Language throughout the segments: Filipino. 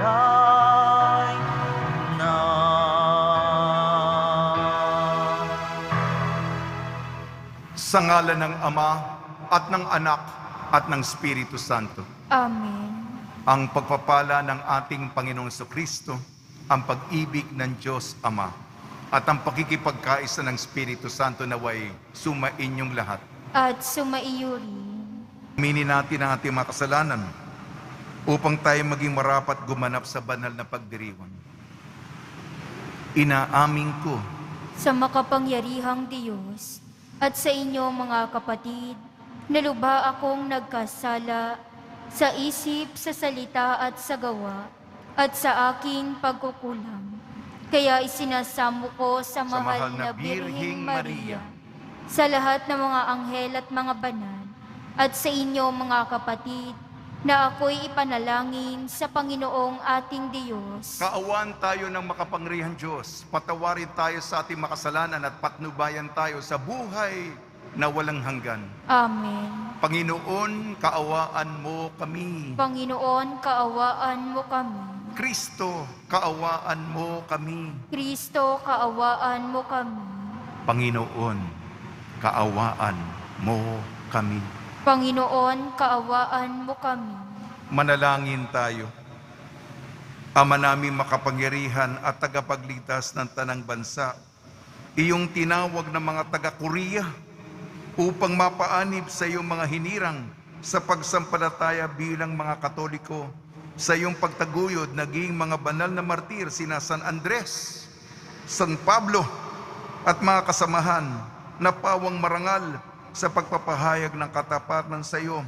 alay na. Sa ngalan ng Ama at ng Anak at ng Espiritu Santo. Amen. Ang pagpapala ng ating Panginoong Kristo, ang pag-ibig ng Diyos Ama, at ang pakikipagkaisa ng Espiritu Santo naway sumainyong lahat. At sumaiyo rin. Aminin natin ang ating mga kasalanan upang tayo maging marapat gumanap sa banal na pagdiriwang. Inaamin ko Sa makapangyarihang Diyos at sa inyo mga kapatid, naluba akong nagkasala sa isip, sa salita at sa gawa at sa aking pagkukulang. Kaya isinasamo ko sa mahal na Birheng Maria, sa lahat ng mga anghel at mga banal, at sa inyo mga kapatid, na ako'y ipanalangin sa Panginoong ating Diyos. Kaawaan tayo ng makapangyarihang Diyos. Patawarin tayo sa ating makasalanan at patnubayan tayo sa buhay na walang hanggan. Amen. Panginoon, kaawaan mo kami. Panginoon, kaawaan mo kami. Kristo, kaawaan mo kami. Kristo, kaawaan mo kami. Panginoon, kaawaan mo kami. Panginoon, kaawaan mo kami. Manalangin tayo. Ama naming makapangyarihan at tagapagligtas ng tanang bansa, iyong tinawag ng mga taga-Korea upang mapaanib sa iyong mga hinirang sa pagsampalataya bilang mga Katoliko. Sa iyong pagtaguyod, naging mga banal na martir sina San Andres, San Pablo at mga kasamahan na pawang marangal sa pagpapahayag ng katapatan sa iyo.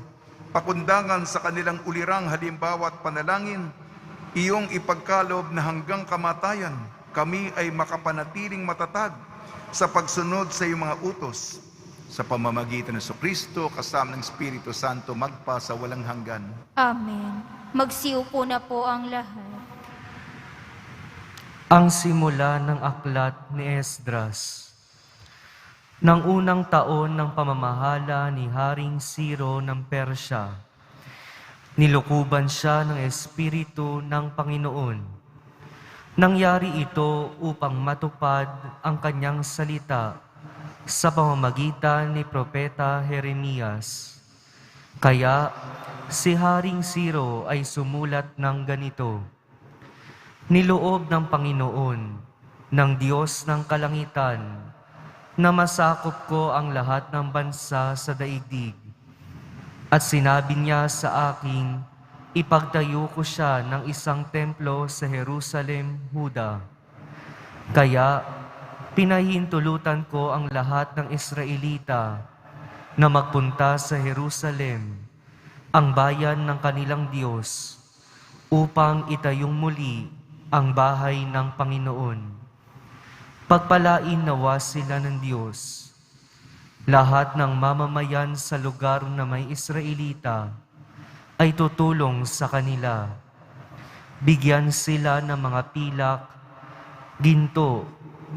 Pakundangan sa kanilang ulirang halimbawa at panalangin, iyong ipagkalob na hanggang kamatayan kami ay makapanatiling matatag sa pagsunod sa iyong mga utos. Sa pamamagitan ng Kristo kasama ng Espiritu Santo magpa sa walang hanggan. Amen. Magsiupo na po ang lahat. Ang simula ng aklat ni Esdras. Nang unang taon ng pamamahala ni Haring Ciro ng Persya, nilukuban siya ng Espiritu ng Panginoon. Nangyari ito upang matupad ang kanyang salita sa pamamagitan ni Propeta Jeremias. Kaya si Haring Ciro ay sumulat ng ganito: Niloob ng Panginoon, ng Diyos ng kalangitan, na masakop ko ang lahat ng bansa sa daigdig. At sinabi niya sa akin, ipagtayo ko siya ng isang templo sa Jerusalem, Huda. Kaya pinahintulutan ko ang lahat ng Israelita na magpunta sa Jerusalem, ang bayan ng kanilang Diyos, upang itayong muli ang bahay ng Panginoon. Pagpalain nawa sila ng Diyos. Lahat ng mamamayan sa lugar na may Israelita ay tutulong sa kanila. Bigyan sila ng mga pilak, ginto,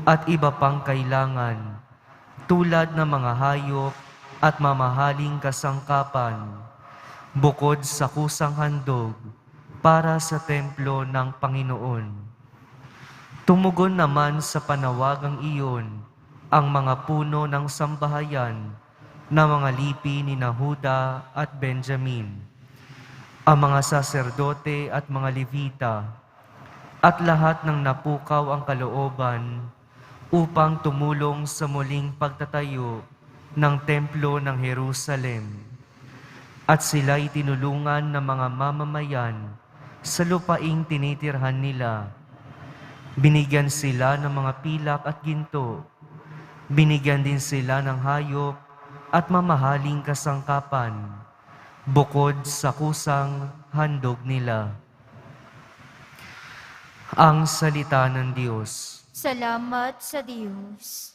at iba pang kailangan, tulad ng mga hayop at mamahaling kasangkapan, bukod sa kusang handog para sa templo ng Panginoon. Tumugon naman sa panawagang iyon ang mga puno ng sambahayan na mga lipi ni Huda at Benjamin, ang mga saserdote at mga Levita, at lahat ng napukaw ang kalooban upang tumulong sa muling pagtatayo ng templo ng Jerusalem. At sila'y tinulungan ng mga mamamayan sa lupaing tinitirhan nila. Binigyan sila ng mga pilak at ginto. Binigyan din sila ng hayop at mamahaling kasangkapan, bukod sa kusang handog nila. Ang salita ng Diyos. Salamat sa Diyos.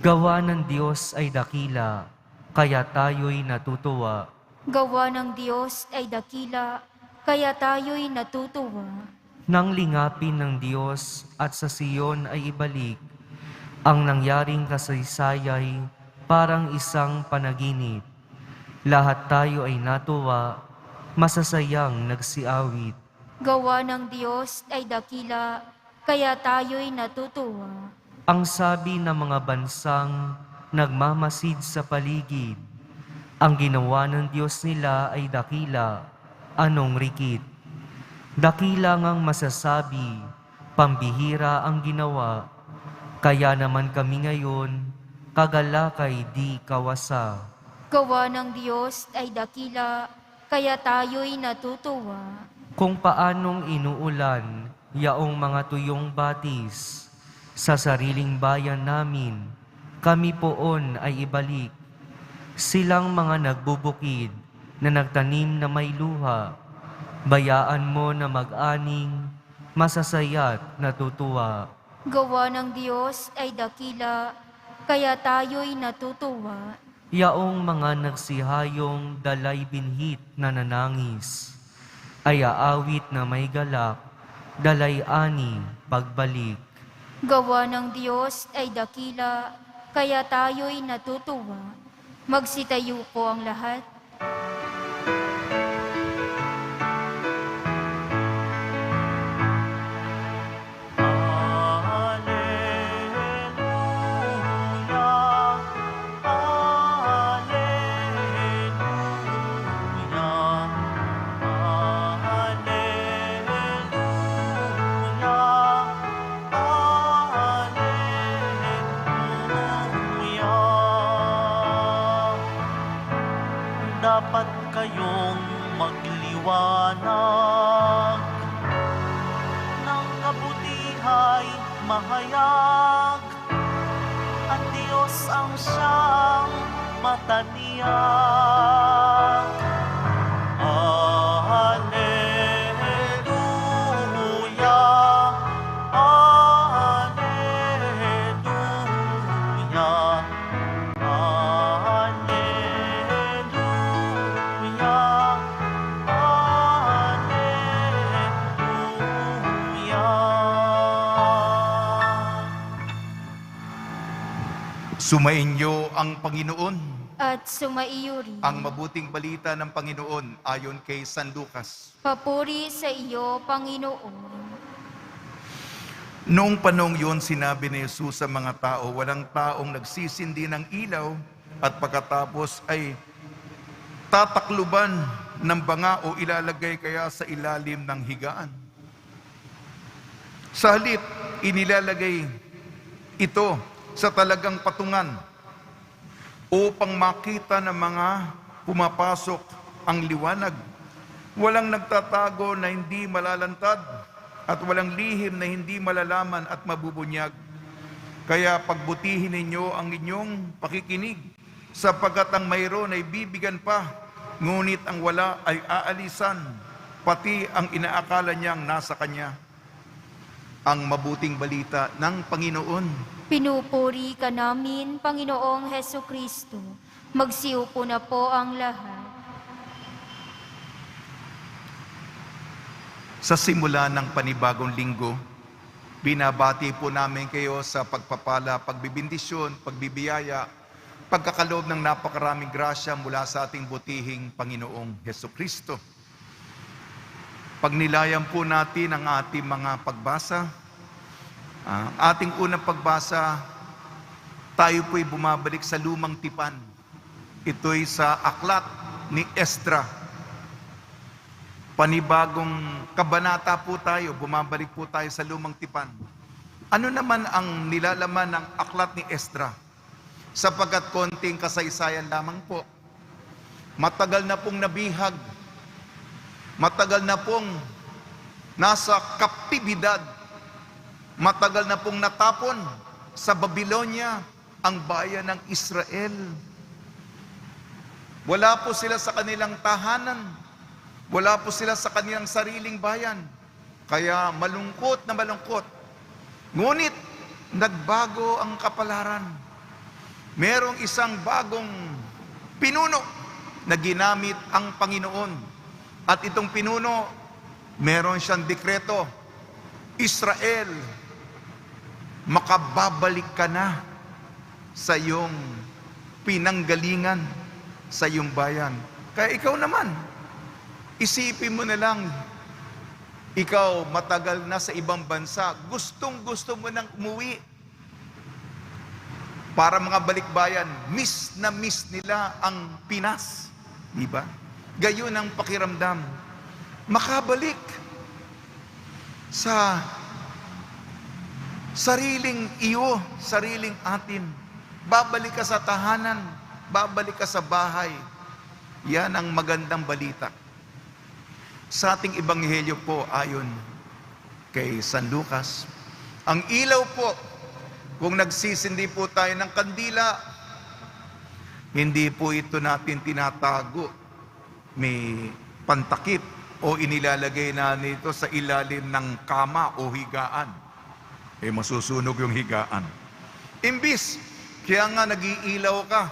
Gawa ng Diyos ay dakila, kaya tayo'y natutuwa. Gawa ng Diyos ay dakila, kaya tayo'y natutuwa. Nang lingapin ng Diyos at sa Siyon ay ibalik, ang nangyaring kasaysayay parang isang panaginip. Lahat tayo ay natuwa, masasayang nagsiawit. Gawa ng Diyos ay dakila, kaya tayo'y natutuwa. Ang sabi ng mga bansang nagmamasid sa paligid, ang ginawa ng Diyos nila ay dakila, anong rikit. Dakila ngang masasabi, pambihira ang ginawa, kaya naman kami ngayon, kagalakay di kawasa. Gawa ng Diyos ay dakila, kaya tayo'y natutuwa. Kung paanong inuulan, yaong mga tuyong batis, sa sariling bayan namin, kami poon ay ibalik. Silang mga nagbubukid na nagtanim na may luha, bayaan mo na mag-aning, masasaya't natutuwa. Gawa ng Diyos ay dakila, kaya tayo'y natutuwa. Yaong mga nagsihayong dalay binhit na nanangis, ay aawit na may galak, dalay ani pagbalik. Gawa ng Diyos ay dakila, kaya tayo'y natutuwa. Magsitayo po ang lahat. Dapat kayong magliwanag ng kabutihay mahayag, at Diyos ang siyang mataniyag. Alleluia, Alleluia, Sumainyo ang Panginoon. At sumaiyo rin. Ang mabuting balita ng Panginoon ayon kay San Lucas. Papuri sa iyo, Panginoon. Noong panahon yun, sinabi ni Jesus sa mga tao, walang taong nagsisindi ng ilaw at pagkatapos ay tatakluban ng banga o ilalagay kaya sa ilalim ng higaan. Sa halip, inilalagay ito sa talagang patungan upang makita ng mga pumapasok ang liwanag. Walang nagtatago na hindi malalantad at walang lihim na hindi malalaman at mabubunyag. Kaya pagbutihin ninyo ang inyong pakikinig, sapagkat ang mayroon ay bibigyan pa, ngunit ang wala ay aalisan, pati ang inaakala niyang nasa kanya. Ang mabuting balita ng Panginoon. Pinupuri ka namin, Panginoong Hesukristo. Magsiupo na po ang lahat. Sa simula ng panibagong linggo, binabati po namin kayo sa pagpapala, pagbibindisyon, pagbibiyaya, pagkakaloob ng napakaraming grasya mula sa ating butihing Panginoong Hesukristo. Pagnilayan po natin ang ating mga pagbasa. Ating unang pagbasa, tayo po'y bumabalik sa lumang tipan. Ito'y sa aklat ni Esdra. Panibagong kabanata po tayo, bumabalik po tayo sa lumang tipan. Ano naman ang nilalaman ng aklat ni Esdra? Sapagkat konting kasaysayan lamang po. Matagal na pong nabihag. Matagal na pong nasa kaptibidad. Matagal na pong natapon sa Babylonia ang bayan ng Israel. Wala po sila sa kanilang tahanan. Wala po sila sa kanilang sariling bayan. Kaya malungkot na malungkot. Ngunit nagbago ang kapalaran. Merong isang bagong pinuno na ginamit ang Panginoon. At itong pinuno, meron siyang dekreto. Israel, makababalik ka na sa iyong pinanggalingan, sa iyong bayan. Kaya ikaw naman, isipin mo na lang, Ikaw, matagal na sa ibang bansa, gustong-gusto mo nang umuwi. Para mga balikbayan, miss na miss nila ang Pinas. Diba? Gayon ang pakiramdam. Makabalik sa sariling iyo, sariling atin. Babalik ka sa tahanan, babalik ka sa bahay. Yan ang magandang balita. Sa ating ebanghelyo po ayon kay San Lucas, ang ilaw po, kung nagsisindi po tayo ng kandila, hindi po ito natin tinatago. May pantakip o inilalagay na nito sa ilalim ng kama o higaan. Masusunog yung higaan. Imbis, kaya nga nag-iilaw ka.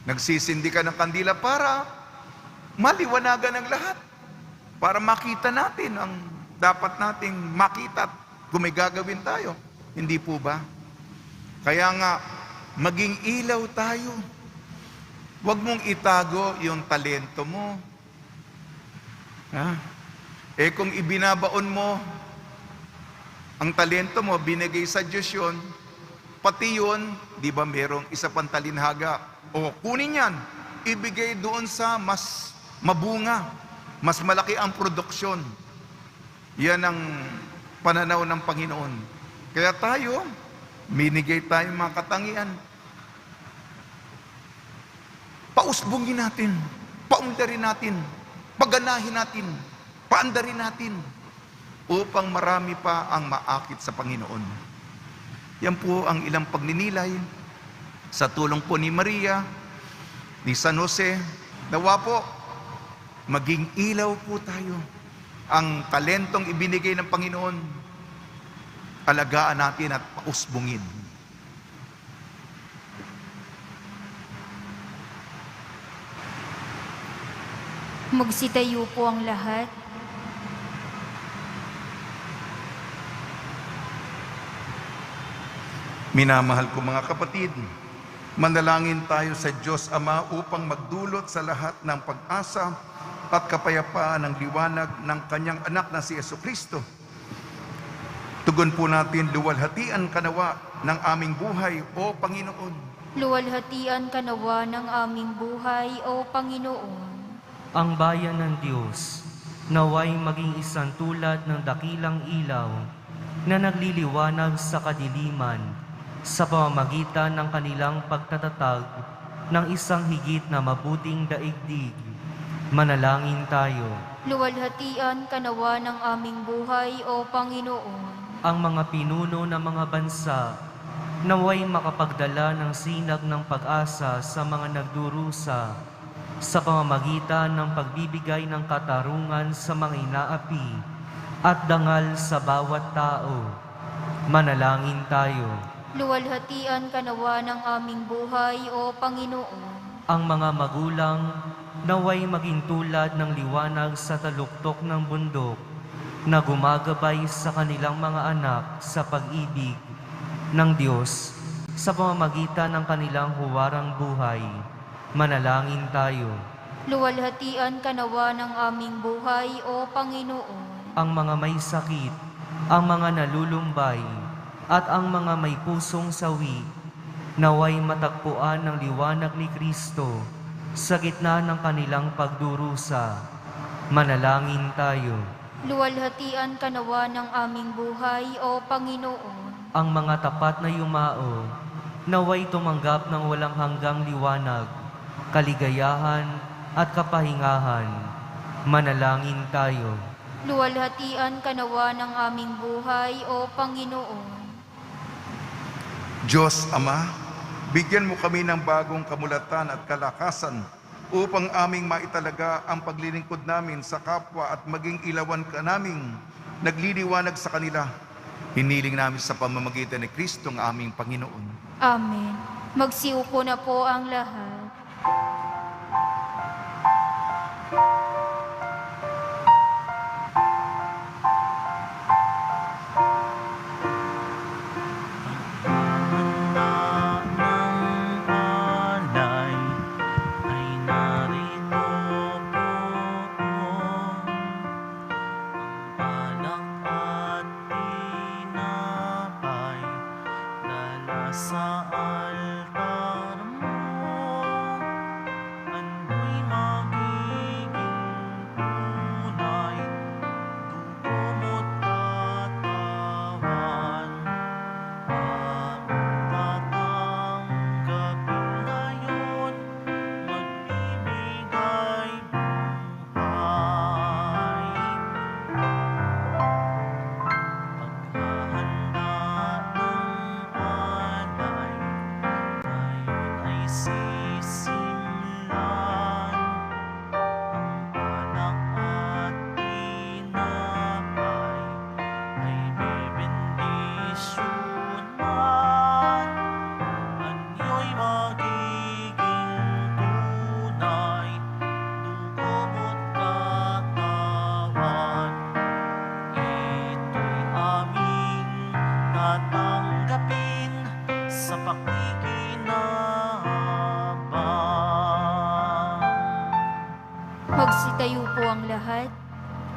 Nagsisindi ka ng kandila para maliwanagan ang lahat. Para makita natin ang dapat nating makita kung may gagawin tayo. Hindi po ba? Kaya nga, maging ilaw tayo. Huwag mong itago yung talento mo. Kung ibinabaon mo, ang talento mo, binigay sa Diyos yun, pati yun, di ba merong isa pang talinhaga? O kunin yan, ibigay doon sa mas mabunga, mas malaki ang produksyon. Yan ang pananaw ng Panginoon. Kaya tayo, binigay tayong mga katangian. Pausbungin natin, paundarin natin, paganahin natin, paandarin natin, upang marami pa ang maakit sa Panginoon. Yan po ang ilang pagninilay sa tulong po ni Maria, ni San Jose. Nawa po, maging ilaw po tayo. Ang talentong ibinigay ng Panginoon, alagaan natin at pausbungin. Magsitayo po ang lahat. Minamahal ko mga kapatid, manalangin tayo sa Diyos Ama upang magdulot sa lahat ng pag-asa at kapayapaan ng liwanag ng Kanyang anak na si Jesucristo. Tugon po natin, luwalhatian ka nawa ng aming buhay, O Panginoon. Luwalhatian ka nawa ng aming buhay, O Panginoon. Ang bayan ng Diyos, naway maging isang tulad ng dakilang ilaw na nagliliwanag sa kadiliman sa pamamagitan ng kanilang pagtatatag ng isang higit na mabuting daigdig. Manalangin tayo. Luwalhatian ka nawa ng aming buhay, O Panginoon. Ang mga pinuno ng mga bansa naway makapagdala ng sinag ng pag-asa sa mga nagdurusa sa pamamagitan ng pagbibigay ng katarungan sa mga inaapi at dangal sa bawat tao. Manalangin tayo. Luwalhatian ka nawa ng aming buhay, O Panginoon. Ang mga magulang naway maging tulad ng liwanag sa taluktok ng bundok na gumagabay sa kanilang mga anak sa pag-ibig ng Diyos sa pamamagitan ng kanilang huwarang buhay. Manalangin tayo. Luwalhatian ka nawa ng aming buhay, O Panginoon. Ang mga may sakit, ang mga nalulumbay, at ang mga may pusong sawi, naway matagpuan ng liwanag ni Kristo sa gitna ng kanilang pagdurusa. Manalangin tayo. Luwalhatian ka nawa ng aming buhay, O Panginoon. Ang mga tapat na yumao, naway tumanggap ng walang hanggang liwanag, kaligayahan at kapahingahan. Manalangin tayo. Luwalhatian ka nawa ng aming buhay, O Panginoon. Diyos Ama, bigyan mo kami ng bagong kamulatan at kalakasan upang aming maitalaga ang paglilingkod namin sa kapwa at maging ilawan ka naming nagliliwanag sa kanila. Hiniling namin sa pamamagitan ni Kristo ang aming Panginoon. Amen. Magsiupo na po ang lahat.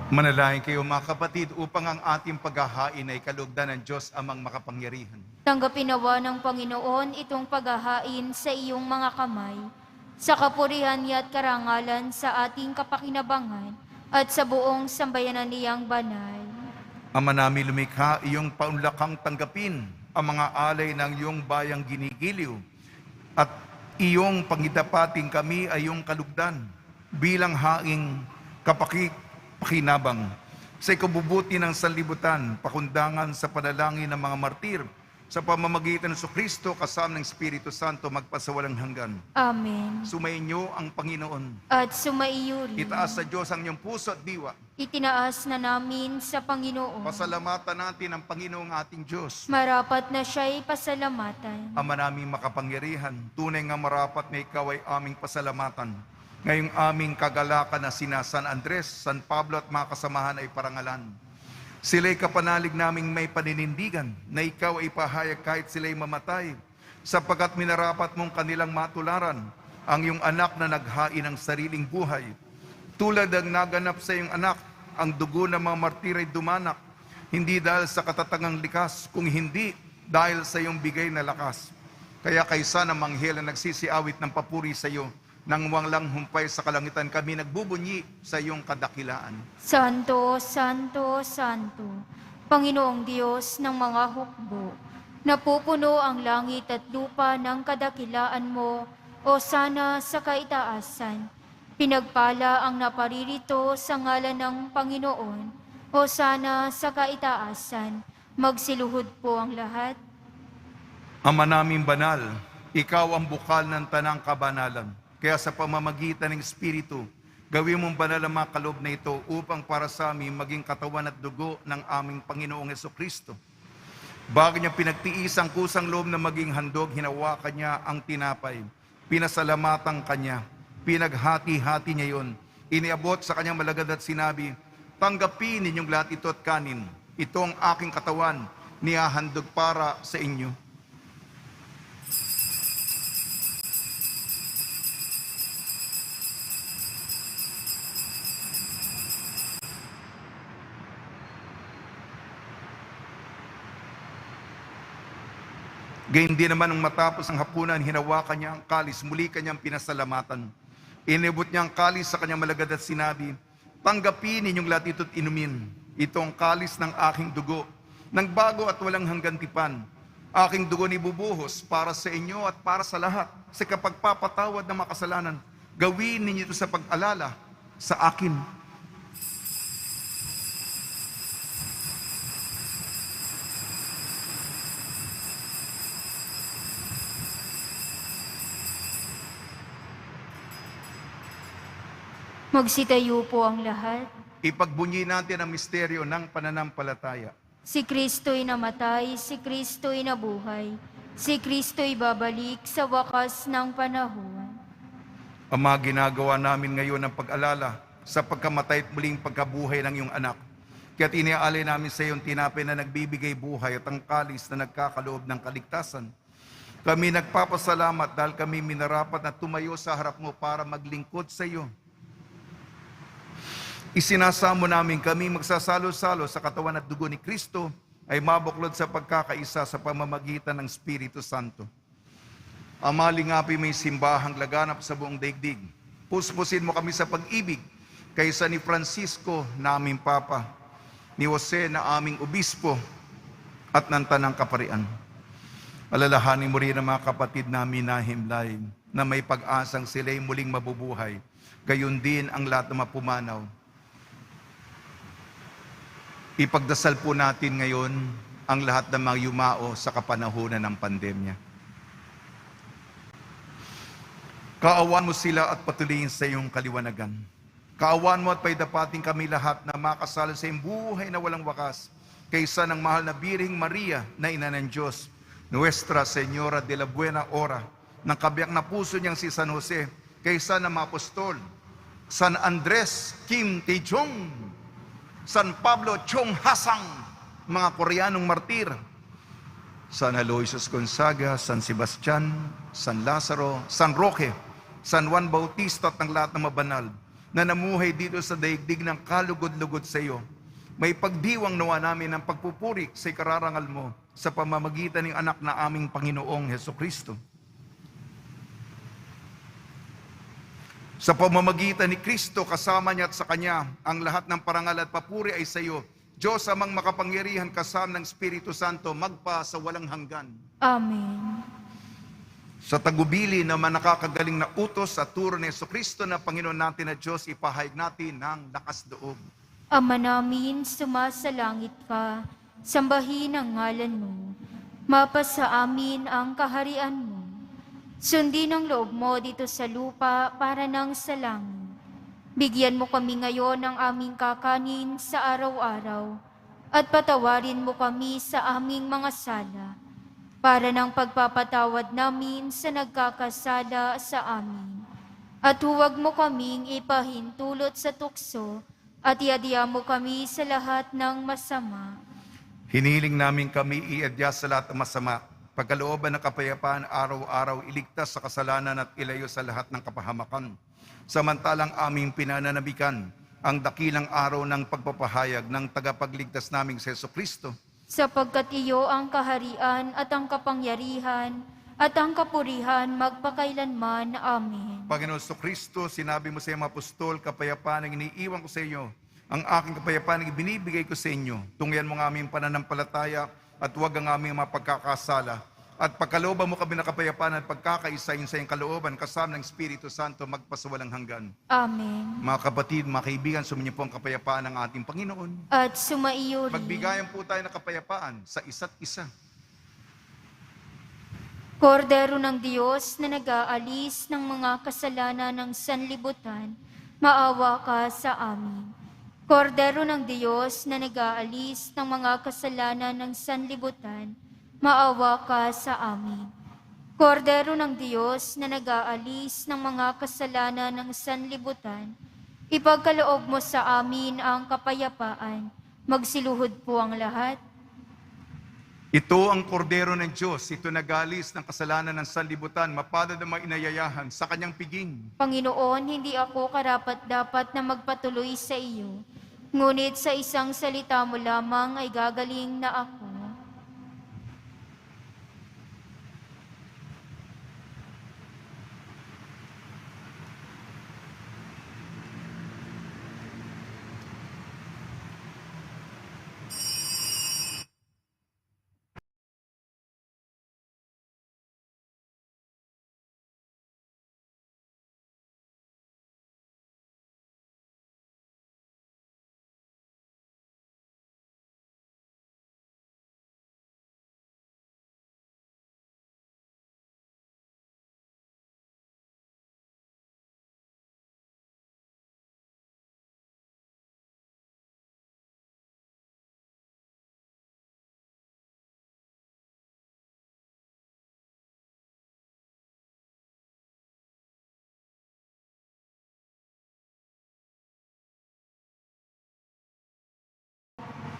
Manalangin kayo mga kapatid upang ang ating paghahain ay kalugdan ng Diyos amang makapangyarihan. Tanggapin nawa ng Panginoon itong paghahain sa iyong mga kamay, sa kapurihan niya at karangalan sa ating kapakinabangan at sa buong sambayanan niyang banal. Ama namin lumikha, iyong paunlakang tanggapin ang mga alay ng iyong bayang ginigiliw at iyong pangidapating kami ay iyong kalugdan bilang haing pakinabang sa ikabubuti ng sanlibutan, pakundangan sa panalangin ng mga martir, sa pamamagitan ng Kristo kasama ng Espiritu Santo magpasawalang hanggan. Amen. Sumainyo ang Panginoon. At sumaiyo rin. Itaas sa Diyos ang iyong puso at diwa. Itinaas na namin sa Panginoon. Pasalamatan natin ang Panginoong ating Diyos. Marapat na siya'y pasalamatan. Ama naming makapangyarihan, tunay nga marapat na ikaw ay aming pasalamatan. Ngayong aming kagalakan na sina San Andres, San Pablo at mga kasamahan ay parangalan. Sila'y kapanalig naming may paninindigan na ikaw ay pahayag kahit sila'y mamatay, sapagkat minarapat mong kanilang matularan ang iyong anak na naghain ng sariling buhay. Tulad ng naganap sa iyong anak, ang dugo ng mga martir ay dumanak, hindi dahil sa katatangang likas, kung hindi dahil sa iyong bigay na lakas. Kaya kaysa ng manghel na nagsisiawit ng papuri sa iyo, nang walang humpay sa kalangitan kami nagbubunyi sa iyong kadakilaan. Santo, Santo, Santo, Panginoong Diyos ng mga hukbo, napupuno ang langit at lupa ng kadakilaan mo, o sana sa kaitaasan. Pinagpala ang naparirito sa ngalan ng Panginoon, o sana sa kaitaasan. Magsiluhod po ang lahat. Ama naming banal, ikaw ang bukal ng tanang kabanalan. Kaya sa pamamagitan ng Espiritu, gawin mong banal ang mga kaloob na ito upang para sa amin maging katawan at dugo ng aming Panginoong Jesucristo. Bago niya pinagtiis ang kusang loob na maging handog, hinawakan niya ang tinapay. Pinasalamatan kanya. Pinaghati-hati niya yon. Iniabot sa kanyang malagad at sinabi, tanggapin ninyong lahat ito at kanin. Ito ang aking katawan, nihahandog para sa inyo. Gayun din naman nung matapos ang hapunan, hinawakan niya ang kalis, muli kanyang pinasalamatan. Inibot niya ang kalis sa kanyang malagad at sinabi, tanggapin ninyong lahat ito't inumin. Ito ang kalis ng aking dugo, ng bago at walang hanggan tipan. Aking dugo ni bubuhos para sa inyo at para sa lahat. Sa kapagpapatawad ng mga kasalanan, gawin ninyo ito sa pag-alala sa akin. Magsitayo po ang lahat. Ipagbunyi natin ang misteryo ng pananampalataya. Si Kristo'y namatay, si Kristo'y nabuhay, si Kristo'y babalik sa wakas ng panahon. Ama, ginagawa namin ngayon ang pag-alala sa pagkamatay at muling pagkabuhay ng iyong anak. Kaya't iniaalay namin sa iyong tinapay na nagbibigay buhay at ang kalis na nagkakaloob ng kaligtasan. Kami nagpapasalamat dahil kami minarapat na tumayo sa harap mo para maglingkod sa iyo. Isinasamo namin kami magsasalo-salo sa katawan at dugo ni Kristo ay mabuklod sa pagkakaisa sa pamamagitan ng Espiritu Santo. Ama, lingapi may simbahang laganap sa buong daigdig. Puspusin mo kami sa pag-ibig kaysa ni Francisco na aming Papa, ni Jose na aming Obispo at ng Tanang Kaparian. Alalahanin mo rin ang mga kapatid namin na himlay na may pag-asang sila'y muling mabubuhay. Gayon din ang lahat na mapumanaw. Ipagdasal po natin ngayon ang lahat ng mga yumao sa kapanahunan ng pandemya. Kaawan mo sila at patuloyin sa iyong kaliwanagan. Kaawan mo at paidapating kami lahat na makasalo sa iyong buhay na walang wakas kaysa ng mahal na Birheng Maria na Ina ng Diyos, Nuestra Señora de la Buena Hora, ng kabiyak na puso niyang si San Jose, kaysa ng mga apostol, San Andres Kim Taejong, San Pablo Chong Hasang, mga Koreanong martir, San Aloysius Gonzaga, San Sebastian, San Lazaro, San Roque, San Juan Bautista at ng lahat ng mabanal na namuhay dito sa daigdig ng kalugod-lugod sa iyo. May pagdiwang nawa namin ng pagpupuri sa ikararangal mo sa pamamagitan ng anak na aming Panginoong Hesukristo. Sa pamamagitan ni Kristo, kasama niya at sa Kanya, ang lahat ng parangal at papuri ay sa iyo, Diyos amang makapangyarihan kasama ng Espiritu Santo, magpa sa walang hanggan. Amen. Sa tagubili na nakakagaling na utos at turo ni Hesukristo na Panginoon natin na Diyos, ipahayag natin ng lakas loob. Ama namin, sumasalangit ka, sambahin ang ngalan mo. Mapasa amin ang kaharian mo. Sundin ang loob mo dito sa lupa para nang sa langit. Bigyan mo kami ngayon ng aming kakanin sa araw-araw at patawarin mo kami sa aming mga sala para ng pagpapatawad namin sa nagkakasala sa amin. At huwag mo kaming ipahintulot sa tukso at iadya mo kami sa lahat ng masama. Hiniling namin kami iadya sa lahat ng masama, pagkalooban ng kapayapaan araw-araw, iligtas sa kasalanan at ilayo sa lahat ng kapahamakan. Samantalang aming pinananabikan ang dakilang araw ng pagpapahayag ng tagapagligtas naming si Hesukristo. Sapagkat iyo ang kaharian at ang kapangyarihan at ang kapurihan magpakailanman. Amen. Panginoon Hesukristo, sinabi mo sa iyong apostol, kapayapaan ang iniiwan ko sa inyo, ang aking kapayapaan ang ibinibigay ko sa inyo. Tungyan mo ang aming pananampalataya at huwag ang aming mapagkakasala. At pagkalooban mo kami ng kapayapaan at pagkakaisayin sa iyong kalooban, kasama ng Espiritu Santo, magpasawalang hanggan. Amen. Mga kapatid, mga kaibigan, suminyo po ang kapayapaan ng ating Panginoon. At sumaiyo rin. Magbigayan po tayo ng kapayapaan sa isa't isa. Kordero ng Diyos na nag-aalis ng mga kasalanan ng sanlibutan, maawa ka sa amin. Kordero ng Diyos na nag-aalis ng mga kasalanan ng sanlibutan, maawa ka sa amin. Kordero ng Diyos na nag-aalis ng mga kasalanan ng sanlibutan, ipagkaloob mo sa amin ang kapayapaan. Magsiluhod po ang lahat. Ito ang kordero ng Diyos, ito nagalis ng kasalanan ng sanlibutan, mapalad ang mga inayayahan sa kanyang piging. Panginoon, hindi ako karapat-dapat na magpatuloy sa iyo, ngunit sa isang salita mo lamang ay gagaling na ako.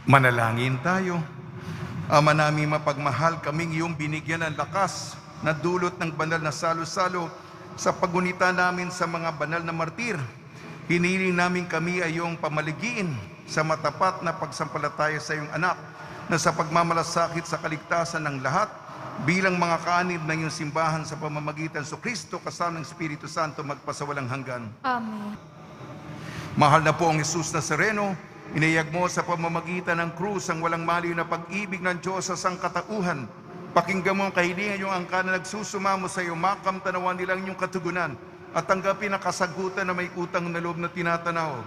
Manalangin tayo. Ama namin mapagmahal, kaming iyong binigyan ng lakas na dulot ng banal na salo-salo sa pagunita namin sa mga banal na martir. Hiniling namin kami ay iyong pamaligiin sa matapat na pagsampalataya sa iyong anak na sa pagmamalasakit sa kaligtasan ng lahat bilang mga kaanib ng iyong simbahan sa pamamagitan sa Kristo kasama ng Espiritu Santo magpasawalang hanggan. Amen. Mahal na po ang Jesus Nazareno, inayag mo sa pamamagitan ng krus ang walang maliw na pag-ibig ng Diyos sa sangkatauhan. Pakinggan mo ang kahilingan iyong angka na nagsusumamo sa iyo, makamtanawan nilang iyong katugunan at tanggapin ang kasagutan na may utang na loob na tinatanaw.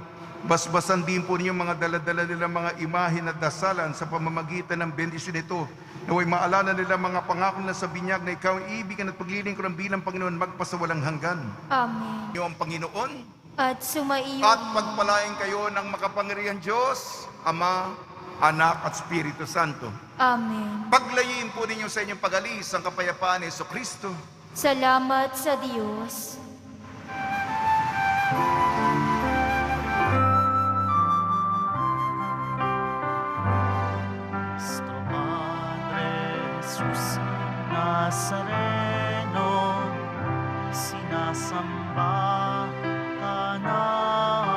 Basbasan din po niyo mga daladala nilang mga imahe at dasalan sa pamamagitan ng bendisyon nito. Naway maalala nila mga pangako na sa binyag na ikaw ang ibigan at paglilingkuran bilang Panginoon magpasawalang hanggan. Amen. Iyo ang Panginoon At sumaiyo at pagpalain kayo ng makapangyarihan Diyos, Ama, Anak at Espiritu Santo. Amen. Paglayin po ninyo sa inyong pag-alis ang kapayapaan ni Jesucristo. Salamat sa Diyos. Nuestro Padre Jesus Nazareno, sinasamba ka namin.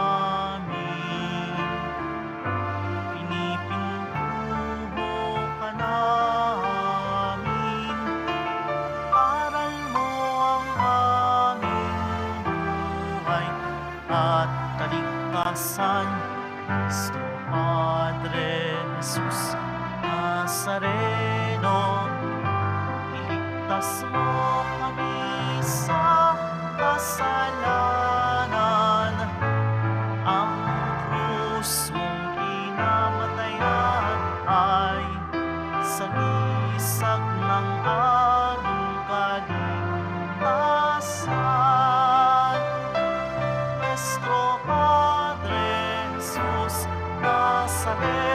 Jesus Nazareno, iligtas mo kami sa kasalanan. Ang krus mong kinamatayan ay sagisag ng aming kaligtasan. Nuestro Padre Jesus Nazareno,